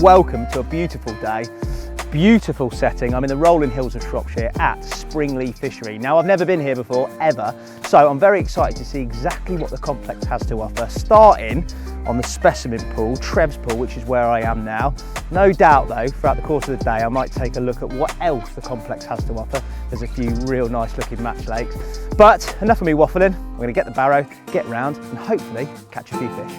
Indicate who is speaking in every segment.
Speaker 1: welcome to a beautiful day, beautiful setting. I'm in the rolling hills of Shropshire at Spring Lea Fishery. Now, I've never been here before, ever, so I'm very excited to see exactly what the complex has to offer, starting on the Specimen Pool, Trevors Pool, which is where I am now. No doubt though, throughout the course of the day, I might take a look at what else the complex has to offer. There's a few real nice looking match lakes. But enough of me waffling, we're gonna get the barrow, get round, and hopefully catch a few fish.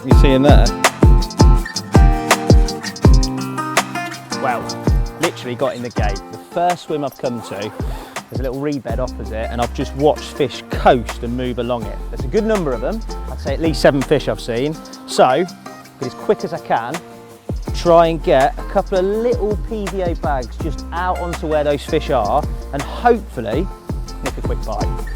Speaker 1: You see in there? Well, literally got in the gate. The first swim I've come to, there's a little reed bed opposite, and I've just watched fish coast and move along it. There's a good number of them. I'd say at least 7 fish I've seen. So, but as quick as I can, try and get a couple of little PVA bags just out onto where those fish are, and hopefully nick a quick bite.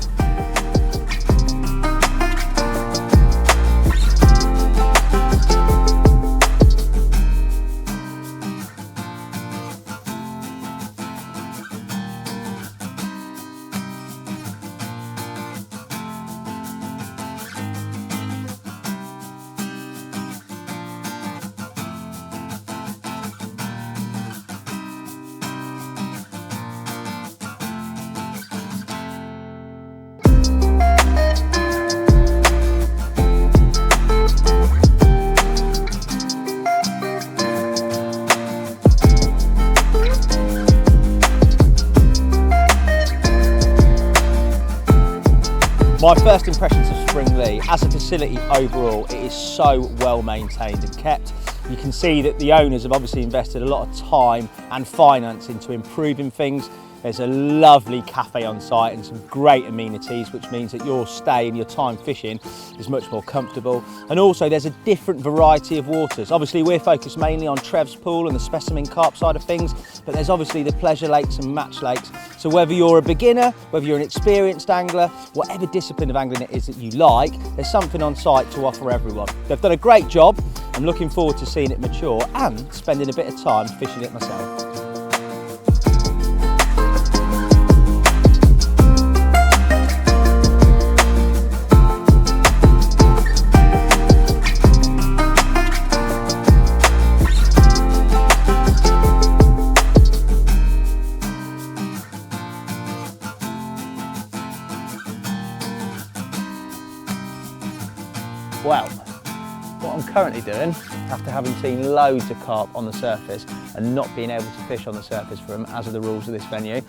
Speaker 1: My first impressions of Spring Lea, as a facility overall, it is so well maintained and kept. You can see that the owners have obviously invested a lot of time and finance into improving things. There's a lovely cafe on site and some great amenities, which means that your stay and your time fishing is much more comfortable. And also there's a different variety of waters. Obviously we're focused mainly on Trevors Pool and the specimen carp side of things, but there's obviously the pleasure lakes and match lakes. So whether you're a beginner, whether you're an experienced angler, whatever discipline of angling it is that you like, there's something on site to offer everyone. They've done a great job. I'm looking forward to seeing it mature and spending a bit of time fishing it myself. Well, what I'm currently doing, after having seen loads of carp on the surface and not being able to fish on the surface for them, as are the rules of this venue,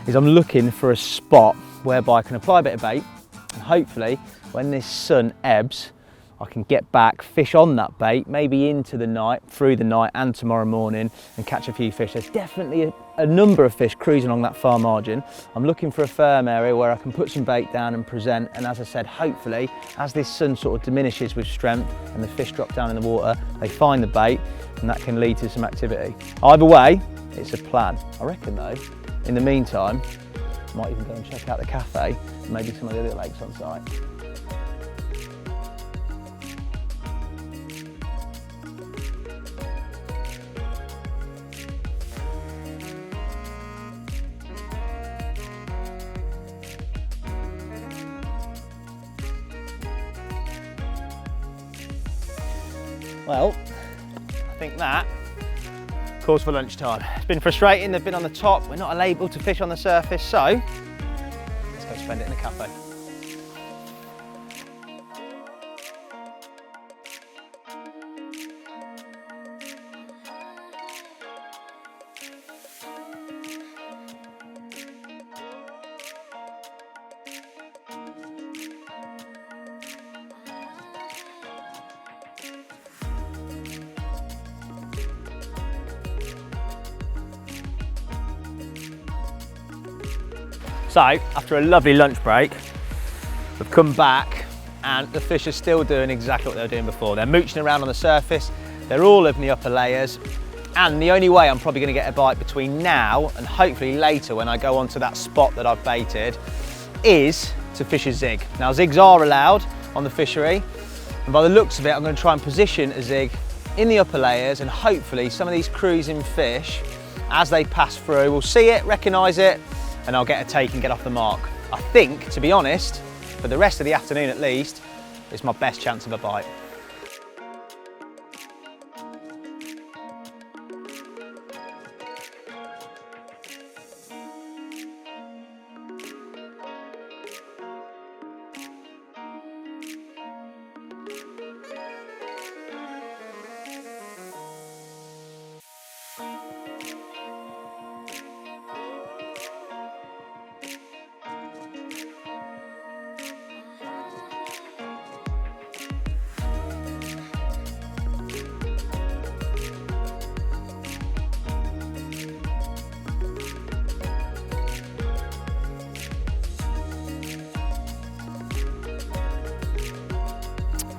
Speaker 1: is I'm looking for a spot whereby I can apply a bit of bait, and hopefully when this sun ebbs, I can get back, fish on that bait, maybe into the night, through the night and tomorrow morning, and catch a few fish. There's definitely a number of fish cruising along that far margin. I'm looking for a firm area where I can put some bait down and present, and as I said, hopefully, as this sun sort of diminishes with strength and the fish drop down in the water, they find the bait, and that can lead to some activity. Either way, it's a plan. I reckon though, in the meantime, I might even go and check out the cafe, and maybe some of the other lakes on site. Well, I think that calls for lunchtime. It's been frustrating, they've been on the top, we're not able to fish on the surface, so let's go spend it in a cafe. So, after a lovely lunch break, we've come back and the fish are still doing exactly what they were doing before. They're mooching around on the surface, they're all in the upper layers, and the only way I'm probably going to get a bite between now and hopefully later when I go onto that spot that I've baited is to fish a zig. Now, zigs are allowed on the fishery, and by the looks of it, I'm going to try and position a zig in the upper layers, and hopefully some of these cruising fish As they pass through, we'll see it, recognise it, and I'll get a take and get off the mark. I think, to be honest, for the rest of the afternoon at least, it's my best chance of a bite.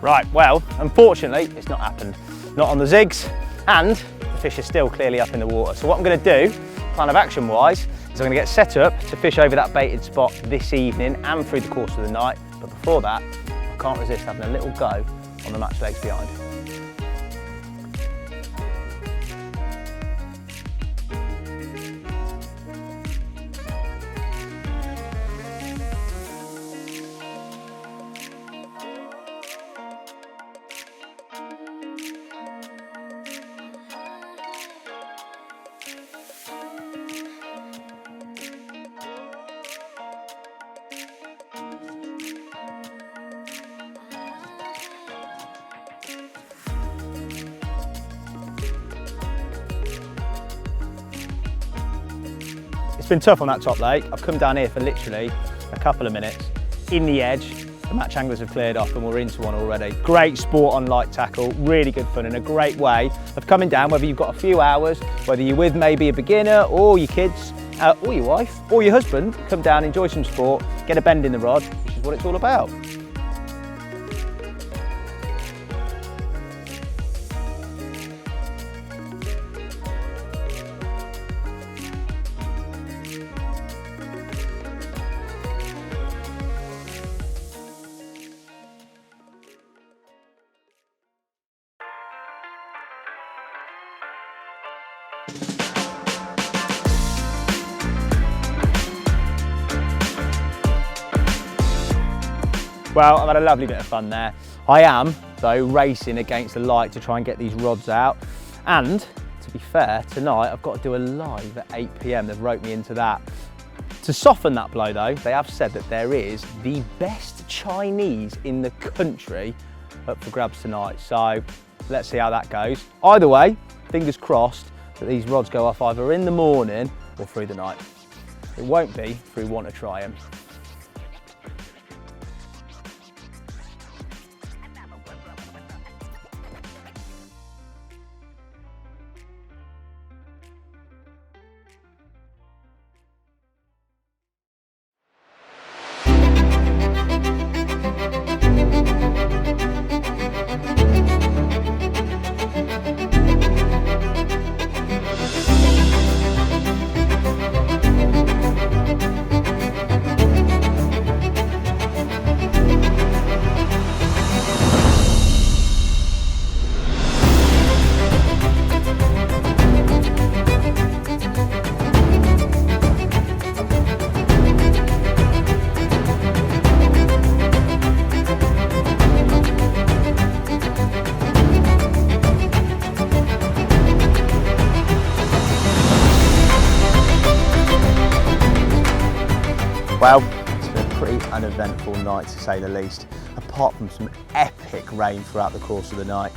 Speaker 1: Right, well, unfortunately, it's not happened. Not on the zigs, and the fish are still clearly up in the water. So what I'm gonna do, plan of action wise, is I'm gonna get set up to fish over that baited spot this evening and through the course of the night. But before that, I can't resist having a little go on the match legs behind. It's been tough on that top lake. I've come down here for literally a couple of minutes. In the edge, the match anglers have cleared off and we're into one already. Great sport on light tackle, really good fun and a great way of coming down, whether you've got a few hours, whether you're with maybe a beginner or your kids, or your wife, or your husband, come down, enjoy some sport, get a bend in the rod, which is what it's all about. Well, I've had a lovely bit of fun there. I am, though, racing against the light to try and get these rods out. And, to be fair, tonight I've got to do a live at 8 PM. They've roped me into that. To soften that blow, though, they have said that there is the best Chinese in the country up for grabs tonight. So, let's see how that goes. Either way, fingers crossed that these rods go off either in the morning or through the night. It won't be through want to try them. Well, it's been a pretty uneventful night to say the least, apart from some epic rain throughout the course of the night.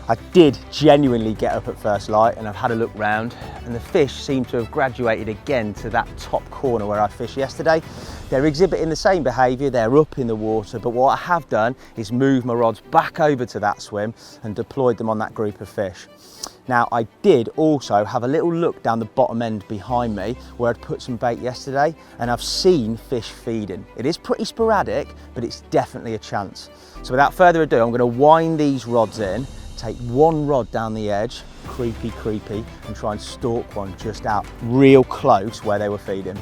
Speaker 1: I did genuinely get up at first light and I've had a look round and the fish seem to have graduated again to that top corner where I fished yesterday. They're exhibiting the same behaviour, they're up in the water, but what I have done is move my rods back over to that swim and deployed them on that group of fish. Now, I did also have a little look down the bottom end behind me where I'd put some bait yesterday and I've seen fish feeding. It is pretty sporadic, but it's definitely a chance. So without further ado, I'm going to wind these rods in, take one rod down the edge, creepy, and try and stalk one just out real close where they were feeding.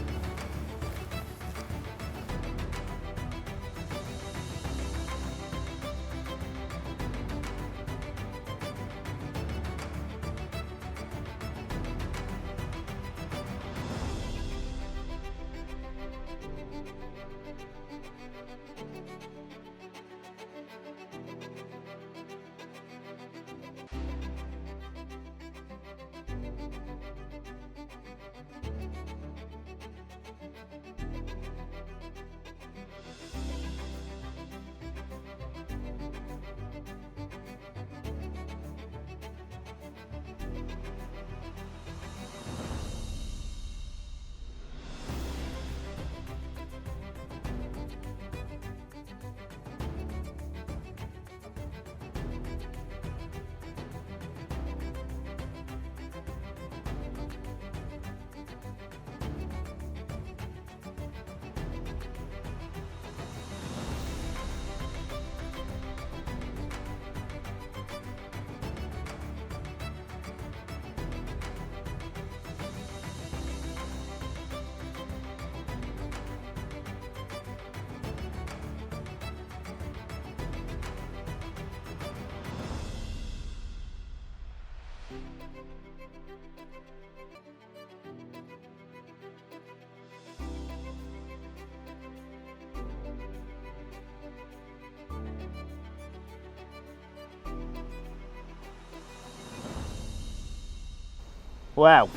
Speaker 1: Well,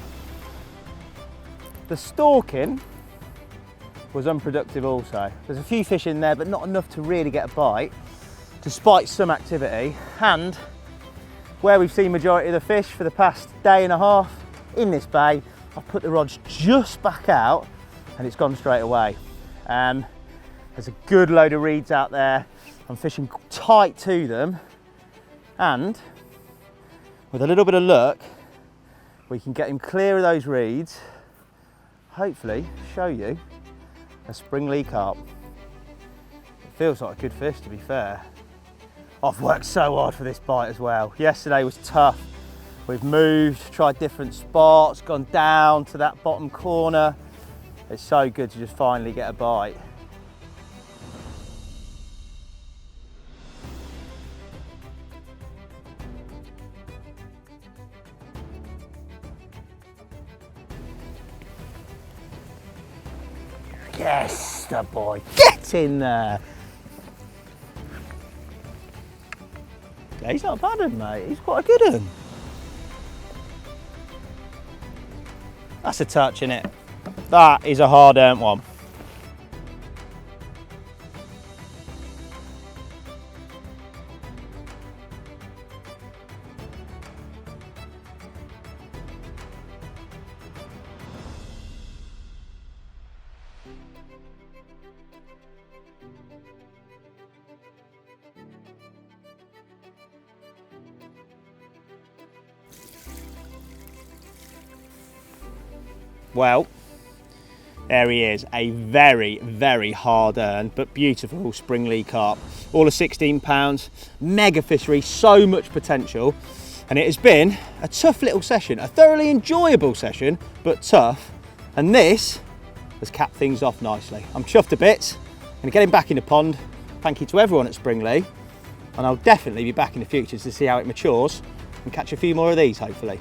Speaker 1: the stalking was unproductive also. There's a few fish in there, but not enough to really get a bite, despite some activity. And where we've seen majority of the fish for the past day and a half in this bay, I've put the rods just back out and it's gone straight away. There's a good load of reeds out there. I'm fishing tight to them, and with a little bit of luck, we can get him clear of those reeds, hopefully show you a Spring Lea carp. It feels like a good fish, to be fair. I've worked so hard for this bite as well. Yesterday was tough. We've moved, tried different spots, gone down to that bottom corner. It's so good to just finally get a bite. Yes, the boy, get in there. Yeah, he's not a bad one, mate. He's quite a good one. That's a touch, isn't it? That is a hard-earned one. Well, there he is, a very, very hard earned but beautiful Spring Lea carp. All of 16 pounds, mega fishery, so much potential. And it has been a tough little session, a thoroughly enjoyable session, but tough. And this has capped things off nicely. I'm chuffed to bits. I'm gonna get him back in the pond. Thank you to everyone at Spring Lea. And I'll definitely be back in the future to see how it matures and catch a few more of these, hopefully.